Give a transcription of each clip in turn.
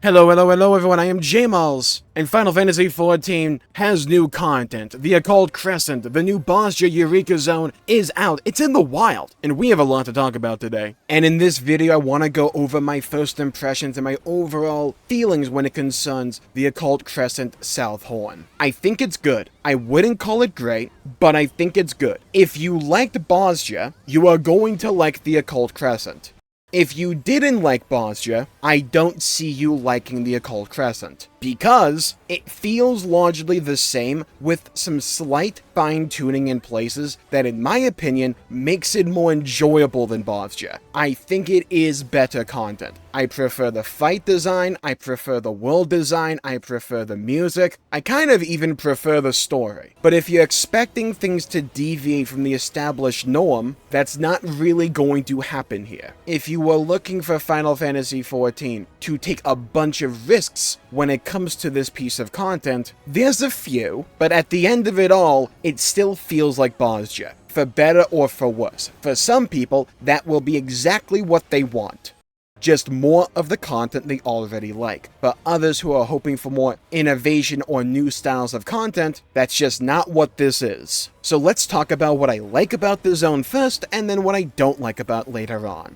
Hello everyone, I am Jmulls, and Final Fantasy XIV has new content. The Occult Crescent, the new Bosnia Eureka Zone, is out. It's in the wild, and we have a lot to talk about today. And in this video, I want to go over my first impressions and my overall feelings when it concerns the Occult Crescent South Horn. I think it's good. I wouldn't call it great, but I think it's good. If you liked Bosnia, you are going to like the Occult Crescent. If you didn't like Bosnia, I don't see you liking the Occult Crescent, because it feels largely the same with some slight fine-tuning in places that, in my opinion, makes it more enjoyable than Bosnia. I think it is better content. I prefer the fight design, I prefer the world design, I prefer the music, I kind of even prefer the story. But if you're expecting things to deviate from the established norm, that's not really going to happen here. If you were looking for Final Fantasy XIV to take a bunch of risks when it comes to this piece of content, there's a few, but at the end of it all, it still feels like Bosnia, for better or for worse. For some people, that will be exactly what they want. Just more of the content they already like. For others who are hoping for more innovation or new styles of content, that's just not what this is. So let's talk about what I like about the zone first, and then what I don't like about later on.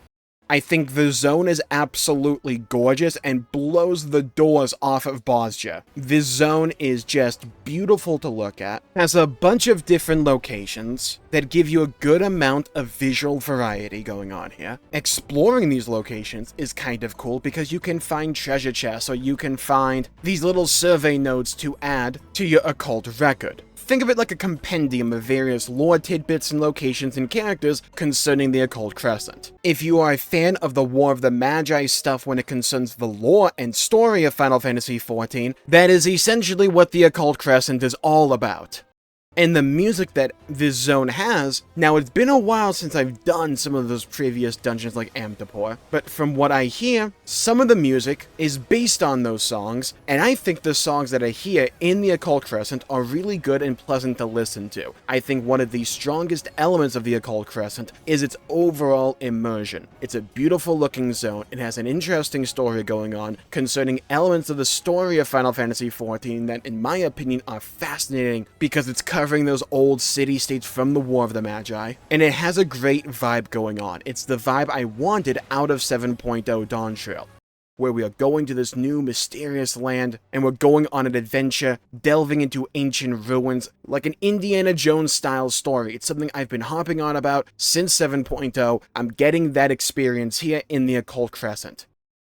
I think the zone is absolutely gorgeous and blows the doors off of Bosnia. This zone is just beautiful to look at, has a bunch of different locations that give you a good amount of visual variety going on here. Exploring these locations is kind of cool because you can find treasure chests or you can find these little survey nodes to add to your occult record. Think of it like a compendium of various lore tidbits and locations and characters concerning the Occult Crescent. If you are a fan of the War of the Magi stuff when it concerns the lore and story of Final Fantasy XIV, that is essentially what the Occult Crescent is all about. And the music that this zone has, now it's been a while since I've done some of those previous dungeons like Amtapor, but from what I hear, some of the music is based on those songs, and I think the songs that I hear in the Occult Crescent are really good and pleasant to listen to. I think one of the strongest elements of the Occult Crescent is its overall immersion. It's a beautiful looking zone, it has an interesting story going on concerning elements of the story of Final Fantasy XIV that in my opinion are fascinating because it's covering those old city-states from the War of the Magi, and it has a great vibe going on. It's the vibe I wanted out of 7.0 Dawntrail, where we are going to this new mysterious land, and we're going on an adventure, delving into ancient ruins, like an Indiana Jones style story. It's something I've been harping on about since 7.0. I'm getting that experience here in the Occult Crescent.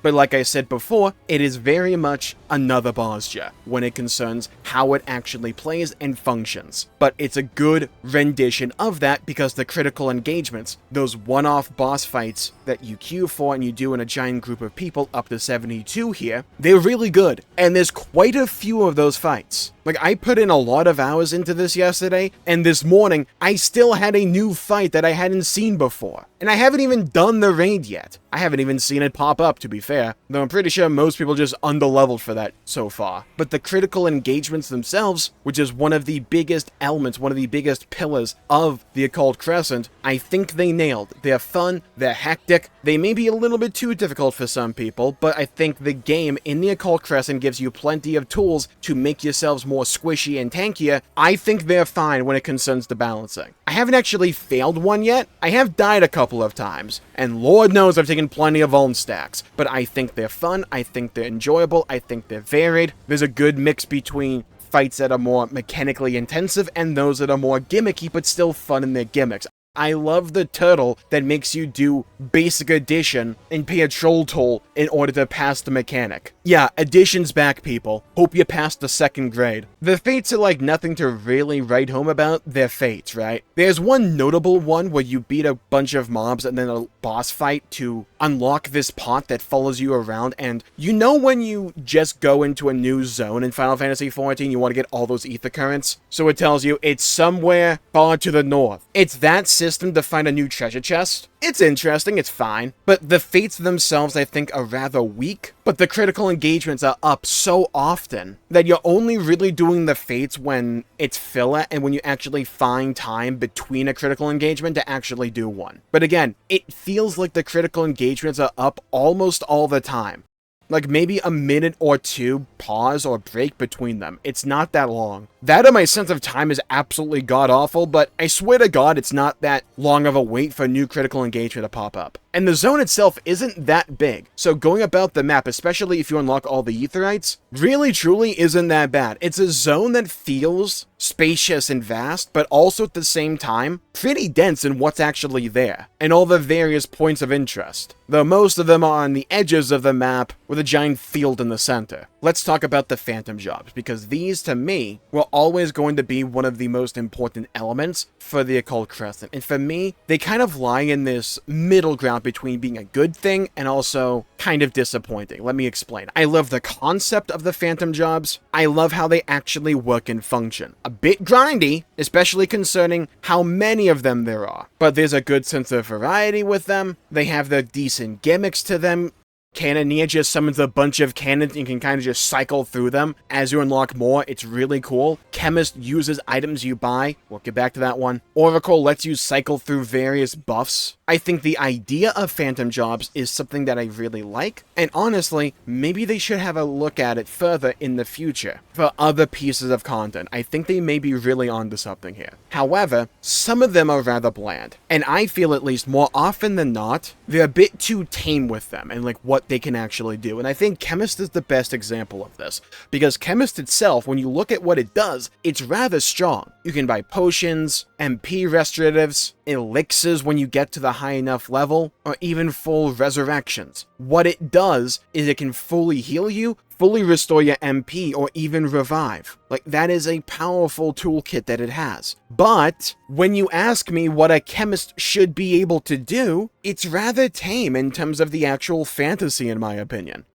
But like I said before, it is very much another Bosnia when it concerns how it actually plays and functions. But it's a good rendition of that because the critical engagements, those one-off boss fights that you queue for and you do in a giant group of people up to 72 here, they're really good. And there's quite a few of those fights. Like, I put in a lot of hours into this yesterday, and this morning, I still had a new fight that I hadn't seen before. And I haven't even done the raid yet. I haven't even seen it pop up, to be fair, though I'm pretty sure most people just underleveled for that so far. But the critical engagements themselves, which is one of the biggest elements, one of the biggest pillars of the Occult Crescent, I think they nailed. They're fun, they're hectic, they may be a little bit too difficult for some people, but I think the game in the Occult Crescent gives you plenty of tools to make yourselves more squishy and tankier. I think they're fine when it concerns the balancing. I haven't actually failed one yet. I have died a couple of times, and Lord knows I've taken plenty of vuln stacks, but I think they're fun, I think they're enjoyable, I think they're varied. There's a good mix between fights that are more mechanically intensive and those that are more gimmicky but still fun in their gimmicks. I love the turtle that makes you do basic addition and pay a troll toll in order to pass the mechanic. Yeah, addition's back, people. Hope you passed the second grade. The fates are like nothing to really write home about. They're fates, right? There's one notable one where you beat a bunch of mobs and then a boss fight to unlock this pot that follows you around, and you know when you just go into a new zone in Final Fantasy XIV, you want to get all those ether currents? So it tells you it's somewhere far to the north. It's that system to find a new treasure chest. It's interesting, it's fine, but the fates themselves I think are rather weak, but the critical engagements are up so often that you're only really doing the fates when it's filler and when you actually find time between a critical engagement to actually do one. But again, it feels like the critical engagements are up almost all the time. Like maybe a minute or two pause or break between them. It's not that long. That and my sense of time is absolutely god-awful, but I swear to God it's not that long of a wait for a new critical engagement to pop up. And the zone itself isn't that big, so going about the map, especially if you unlock all the Aetherites, really truly isn't that bad. It's a zone that feels spacious and vast, but also at the same time, pretty dense in what's actually there, and all the various points of interest, though most of them are on the edges of the map with a giant field in the center. Let's talk about the phantom jobs, because these, to me, were always going to be one of the most important elements for the Occult Crescent, and for me, they kind of lie in this middle ground between being a good thing and also kind of disappointing. Let me explain. I love the concept of the phantom jobs. I love how they actually work and function. A bit grindy, especially concerning how many of them there are, but there's a good sense of variety with them. They have the decent gimmicks to them. Cannoneer just summons a bunch of cannons and you can kind of just cycle through them as you unlock more. It's really cool. Chemist uses items you buy. We'll get back to that one. Oracle lets you cycle through various buffs. I think the idea of phantom jobs is something that I really like, and honestly, maybe they should have a look at it further in the future for other pieces of content. I think they may be really onto something here. However, some of them are rather bland, and I feel at least more often than not, they're a bit too tame with them and like what they can actually do. And I think Chemist is the best example of this, because Chemist itself, when you look at what it does, it's rather strong. You can buy potions, MP restoratives, elixirs when you get to the high enough level, or even full resurrections. What it does is it can fully heal you, fully restore your MP, or even revive. Like, that is a powerful toolkit that it has. But when you ask me what a chemist should be able to do, it's rather tame in terms of the actual fantasy, in my opinion.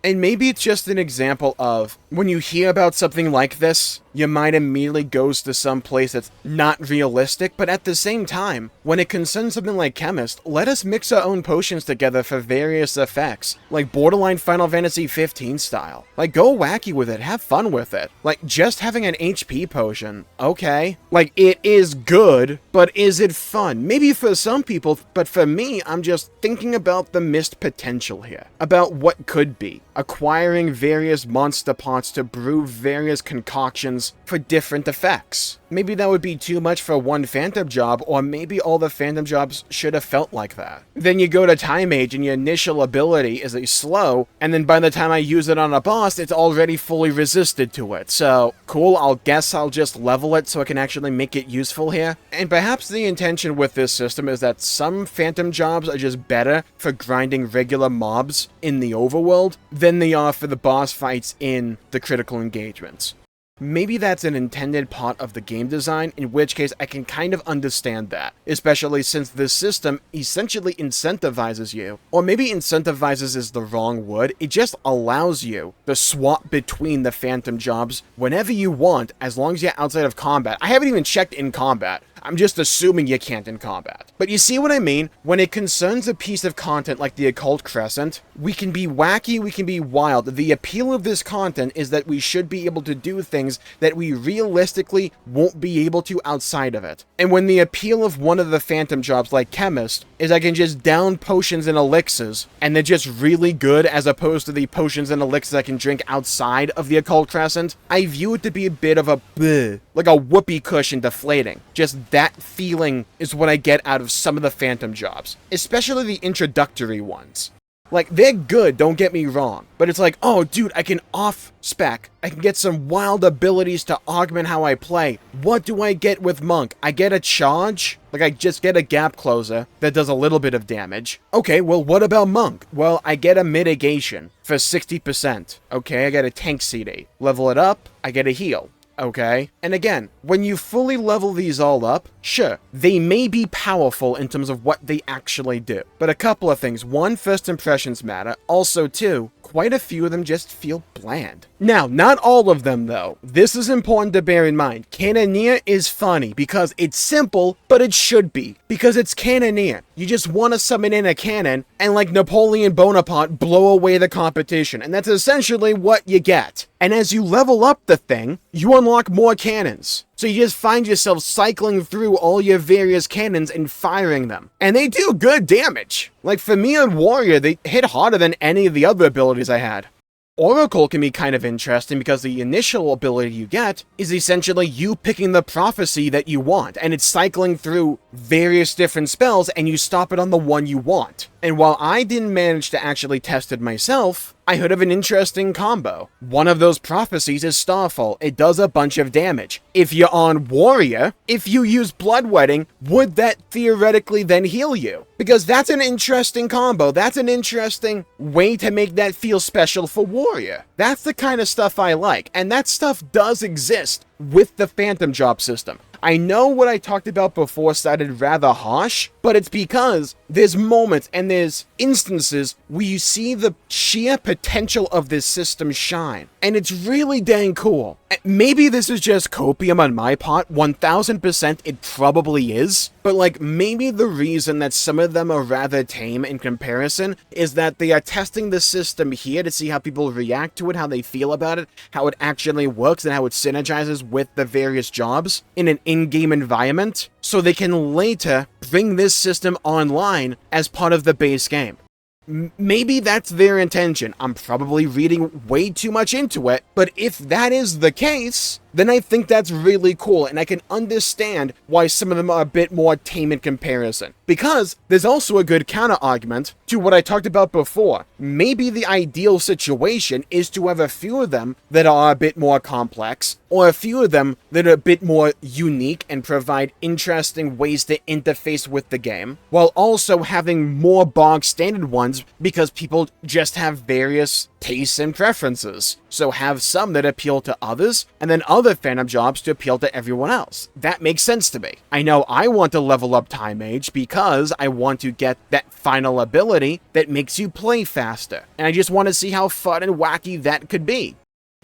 And maybe it's just an example of, when you hear about something like this, your mind immediately goes to some place that's not realistic, but at the same time, when it concerns something like Chemist, let us mix our own potions together for various effects, like borderline Final Fantasy XV style. Like, go wacky with it, have fun with it. Like, just having an HP potion, okay. Like, it is good, but is it fun? Maybe for some people, but for me, I'm just thinking about the missed potential here, about what could be. Acquiring various monster pots to brew various concoctions for different effects. Maybe that would be too much for one phantom job, or maybe all the phantom jobs should have felt like that. Then you go to Time Age and your initial ability is a slow, and then by the time I use it on a boss, it's already fully resisted to it. So, cool, I'll guess I'll just level it so I can actually make it useful here. And perhaps the intention with this system is that some phantom jobs are just better for grinding regular mobs in the overworld than they are for the boss fights in the critical engagements. Maybe that's an intended part of the game design, in which case I can kind of understand that, especially since this system essentially incentivizes you, or maybe incentivizes is the wrong word, it just allows you to swap between the phantom jobs whenever you want, as long as you're outside of combat. I haven't even checked in combat. I'm just assuming you can't in combat. But you see what I mean? When it concerns a piece of content like the Occult Crescent, we can be wacky, we can be wild. The appeal of this content is that we should be able to do things that we realistically won't be able to outside of it. And when the appeal of one of the phantom jobs like Chemist is I can just down potions and elixirs, and they're just really good as opposed to the potions and elixirs I can drink outside of the Occult Crescent, I view it to be a bit of a bleh, like a whoopee cushion deflating. Just that feeling is what I get out of some of the phantom jobs, especially the introductory ones. Like, they're good, don't get me wrong, but it's like, oh dude, I can off-spec, I can get some wild abilities to augment how I play. What do I get with Monk? I get a charge? Like, I just get a gap closer that does a little bit of damage. Okay, well, what about Monk? Well, I get a mitigation for 60%. Okay, I get a tank CD. Level it up, I get a heal. Okay? And again, when you fully level these all up, sure, they may be powerful in terms of what they actually do. But a couple of things. One, first impressions matter. Also, two, quite a few of them just feel bland. Now, not all of them, though. This is important to bear in mind. Cannoneer is funny because it's simple, but it should be. Because it's Cannoneer. You just want to summon in a cannon and, like Napoleon Bonaparte, blow away the competition. And that's essentially what you get. And as you level up the thing, you unlock more cannons. So you just find yourself cycling through all your various cannons and firing them. And they do good damage. Like for me on Warrior, they hit harder than any of the other abilities I had. Oracle can be kind of interesting because the initial ability you get is essentially you picking the prophecy that you want, and it's cycling through various different spells and you stop it on the one you want. And while I didn't manage to actually test it myself, I heard of an interesting combo. One of those prophecies is Starfall. It does a bunch of damage. If you're on Warrior, if you use Bloodwedding, would that theoretically then heal you? Because that's an interesting combo. That's an interesting way to make that feel special for Warrior. That's the kind of stuff I like, and that stuff does exist with the Phantom Job system. I know what I talked about before sounded rather harsh, but it's because there's moments and there's instances where you see the sheer potential of this system shine, and it's really dang cool. Maybe this is just copium on my part, 1000% it probably is, but like maybe the reason that some of them are rather tame in comparison is that they are testing the system here to see how people react to it, how they feel about it, how it actually works, and how it synergizes with the various jobs in an in-game environment, so they can later bring this system online as part of the base game. Maybe that's their intention. I'm probably reading way too much into it, but if that is the case, then I think that's really cool, and I can understand why some of them are a bit more tame in comparison. Because there's also a good counter-argument to what I talked about before. Maybe the ideal situation is to have a few of them that are a bit more complex, or a few of them that are a bit more unique and provide interesting ways to interface with the game, while also having more bog-standard ones because people just have various tastes and preferences. So have some that appeal to others, and then other Phantom Jobs to appeal to everyone else. That makes sense to me. I know I want to level up Time Mage because I want to get that final ability that makes you play faster, and I just want to see how fun and wacky that could be.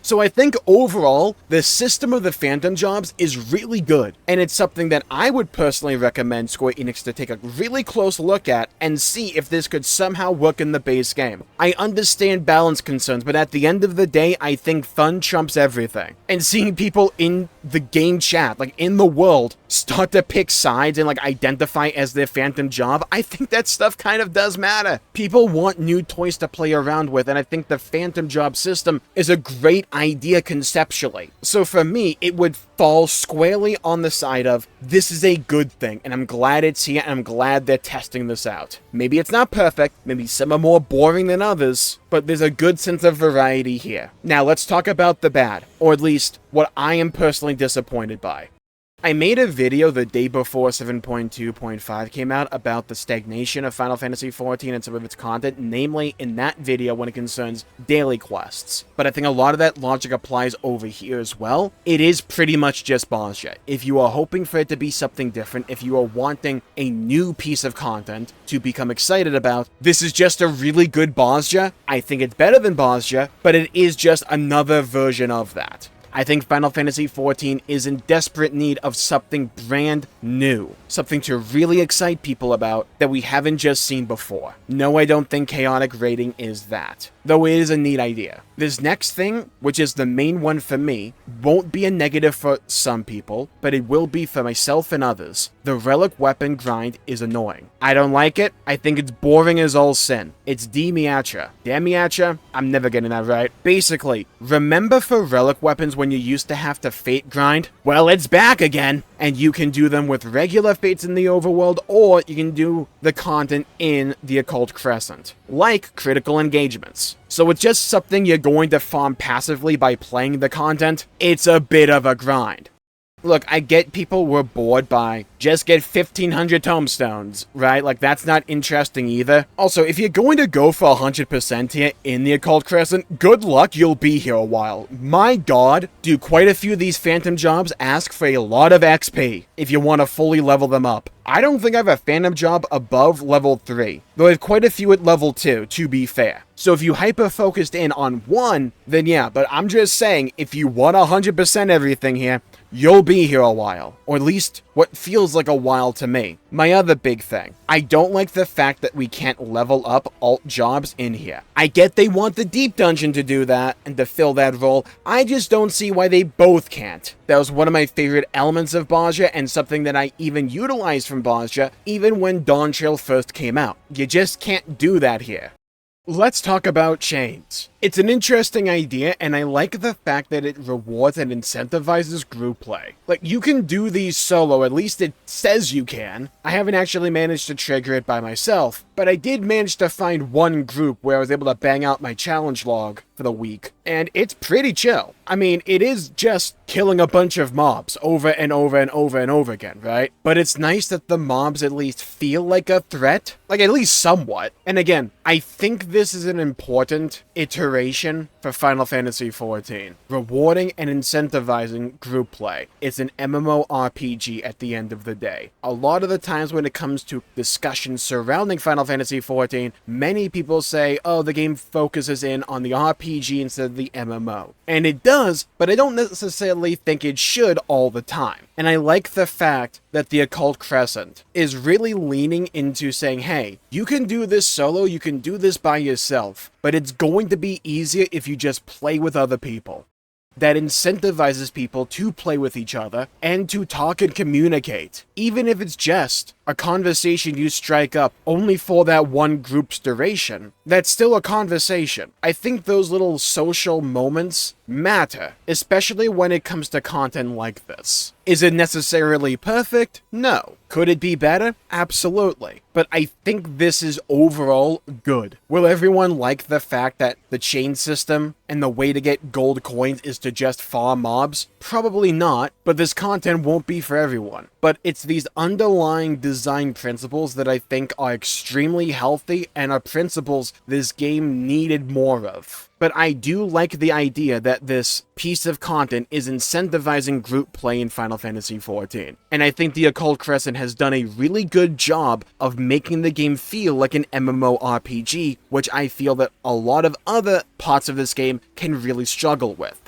So I think overall, the system of the Phantom Jobs is really good, and it's something that I would personally recommend Square Enix to take a really close look at and see if this could somehow work in the base game. I understand balance concerns, but at the end of the day, I think fun trumps everything. And seeing people in the game chat, like in the world, start to pick sides and like identify as their Phantom Job, I think that stuff kind of does matter. People want new toys to play around with, and I think the Phantom Job system is a great idea conceptually. So for me, it would fall squarely on the side of this is a good thing, and I'm glad it's here, and I'm glad they're testing this out. Maybe it's not perfect, maybe some are more boring than others, but there's a good sense of variety here. Now let's talk about the bad, or at least what I am personally disappointed by. I made a video the day before 7.2.5 came out about the stagnation of Final Fantasy XIV and some of its content, namely in that video when it concerns daily quests. But I think a lot of that logic applies over here as well. It is pretty much just Bozja. If you are hoping for it to be something different, if you are wanting a new piece of content to become excited about, this is just a really good Bozja. I think it's better than Bozja, but it is just another version of that. I think Final Fantasy XIV is in desperate need of something brand new. Something to really excite people about that we haven't just seen before. No, I don't think chaotic raiding is that. Though it is a neat idea. This next thing, which is the main one for me, won't be a negative for some people, but it will be for myself and others. The relic weapon grind is annoying. I don't like it. I think it's boring as all sin. It's Demiatra. Demiatra? I'm never getting that right. Basically, remember for relic weapons when you used to have to fate grind? Well, it's back again. And you can do them with regular fates in the overworld, or you can do the content in the Occult Crescent, like critical engagements. So it's just something you're going to farm passively by playing the content. It's a bit of a grind. Look, I get people were bored by just get 1,500 tomestones, right? Like, that's not interesting either. Also, if you're going to go for 100% here in the Occult Crescent, good luck, you'll be here a while. My god, do quite a few of these Phantom Jobs ask for a lot of XP if you want to fully level them up. I don't think I have a Phantom Job above level 3, though I have quite a few at level 2, to be fair. So if you hyper-focused in on one, then yeah, but I'm just saying, if you want 100% everything here, you'll be here a while, or at least what feels like a while to me. My other big thing, I don't like the fact that we can't level up alt jobs in here. I get they want the deep dungeon to do that and to fill that role, I just don't see why they both can't. That was one of my favorite elements of Bozja and something that I even utilized from Bozja even when Dawntrail first came out. You just can't do that here. Let's talk about chains. It's an interesting idea, and I like the fact that it rewards and incentivizes group play. Like, you can do these solo, at least it says you can. I haven't actually managed to trigger it by myself, but I did manage to find one group where I was able to bang out my challenge log for the week, and it's pretty chill. I mean, it is just killing a bunch of mobs over and over and over and over again, right? But it's nice that the mobs at least feel like a threat, like at least somewhat. And again, I think this is an important iteration for Final Fantasy XIV, rewarding and incentivizing group play. It's an MMORPG at the end of the day. A lot of the times when it comes to discussions surrounding Final Fantasy XIV, many people say, oh, the game focuses in on the RPG instead of the MMO. And it does, but I don't necessarily think it should all the time. And I like the fact that the Occult Crescent is really leaning into saying, hey, you can do this solo, you can do this by yourself, but it's going to be easier if you just play with other people. That incentivizes people to play with each other and to talk and communicate, even if it's just a conversation you strike up only for that one group's duration. That's still a conversation. I think those little social moments matter, especially when it comes to content like this. Is it necessarily perfect? No. Could it be better? Absolutely. But I think this is overall good. Will everyone like the fact that the chain system and the way to get gold coins is to just farm mobs? Probably not, but this content won't be for everyone. But it's these underlying design principles that I think are extremely healthy and are principles this game needed more of. But I do like the idea that this piece of content is incentivizing group play in Final Fantasy XIV. And I think the Occult Crescent has done a really good job of making the game feel like an MMORPG, which I feel that a lot of other parts of this game can really struggle with.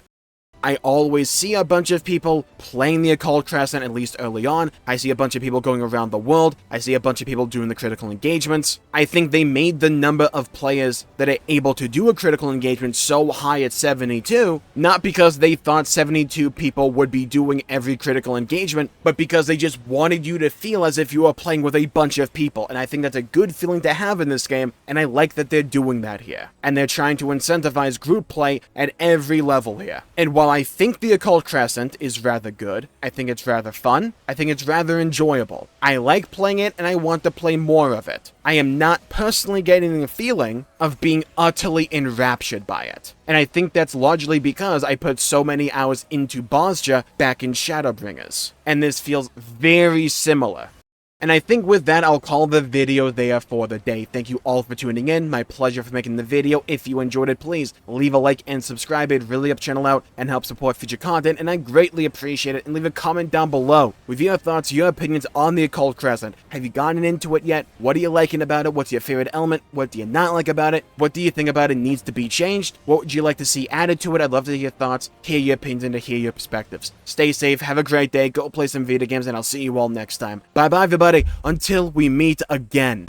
I always see a bunch of people playing the Occult Crescent, at least early on. I see a bunch of people going around the world. I see a bunch of people doing the critical engagements. I think they made the number of players that are able to do a critical engagement so high at 72, not because they thought 72 people would be doing every critical engagement, but because they just wanted you to feel as if you were playing with a bunch of people. And I think that's a good feeling to have in this game, and I like that they're doing that here. And they're trying to incentivize group play at every level here. And while I think the Occult Crescent is rather good, I think it's rather fun, I think it's rather enjoyable. I like playing it and I want to play more of it. I am not personally getting the feeling of being utterly enraptured by it. And I think that's largely because I put so many hours into Bozja back in Shadowbringers. And this feels very similar. And I think with that, I'll call the video there for the day. Thank you all for tuning in. My pleasure for making the video. If you enjoyed it, please leave a like and subscribe. It really helps the channel out and helps support future content, and I greatly appreciate it. And leave a comment down below with your thoughts, your opinions on the Occult Crescent. Have you gotten into it yet? What are you liking about it? What's your favorite element? What do you not like about it? What do you think about it needs to be changed? What would you like to see added to it? I'd love to hear your thoughts, hear your opinions, and to hear your perspectives. Stay safe, have a great day, go play some video games, and I'll see you all next time. Bye-bye, everybody. Until we meet again.